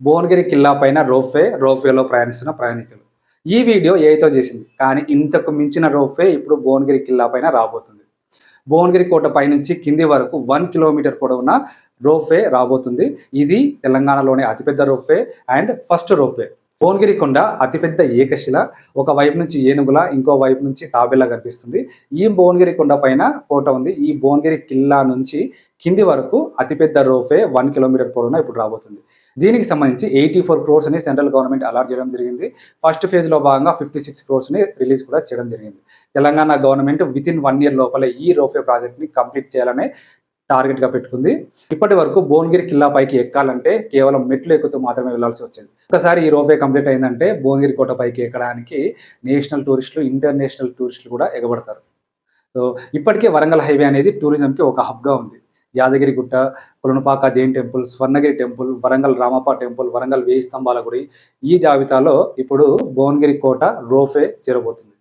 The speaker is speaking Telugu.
భువనగిరి కిల్లా పైన రోప్వేలో ప్రయాణిస్తున్న ప్రయాణికులు. ఈ వీడియో ఏఐతో చేసింది. కానీ ఇంతకు మించిన రోప్వే ఇప్పుడు భువనగిరి కిల్లా పైన రాబోతుంది. భువనగిరి కోట పైనుంచి కింది వరకు 1 కిలోమీటర్ పొడవున రోప్వే రాబోతుంది. ఇది తెలంగాణలోనే అతిపెద్ద ropeway and first ropeway. Bhuvanagiri కొండ అతిపెద్ద ఏకశిల. ఒక వైపు నుంచి ఏనుగుల, ఇంకో వైపు నుంచి తాబేలా కనిపిస్తుంది. ఈ భువనగిరి కొండ పైన కోట ఉంది. ఈ భువనగిరి కిల్లా నుంచి కింది వరకు అతిపెద్ద రోప్వే 1 కిలోమీటర్ పొడవున ఇప్పుడు రాబోతుంది. దీనికి సంబంధించి 84 crores అని సెంట్రల్ గవర్నమెంట్ అలాట్ చేయడం జరిగింది. ఫస్ట్ ఫేజ్లో భాగంగా 56 crores రిలీజ్ కూడా చేయడం జరిగింది. తెలంగాణ గవర్నమెంట్ వితిన్ 1 year లోపల ఈ రోప్వే ప్రాజెక్ట్ని కంప్లీట్ చేయాలనే టార్గెట్గా పెట్టుకుంది. ఇప్పటి వరకు భువనగిరి కిల్లా పైకి ఎక్కాలంటే కేవలం మెట్లు ఎక్కుతూ మాత్రమే వెళ్లాల్సి వచ్చింది. ఒకసారి ఈ రోప్వే కంప్లీట్ అయిందంటే భువనగిరి కోట పైకి ఎక్కడానికి నేషనల్ టూరిస్టులు, ఇంటర్నేషనల్ టూరిస్టులు కూడా ఎగబడతారు. సో ఇప్పటికే వరంగల్ హైవే అనేది టూరిజంకి ఒక హబ్గా ఉంది. Yadagirigutta, Kolanupaka Jain temple, Swarnagiri temple, Warangal Ramappa temple, Warangal 1000 స్తంభాల గుడి, ఈ జాబితాలో ఇప్పుడు భువనగిరి కోట రోప్వే చేరబోతుంది.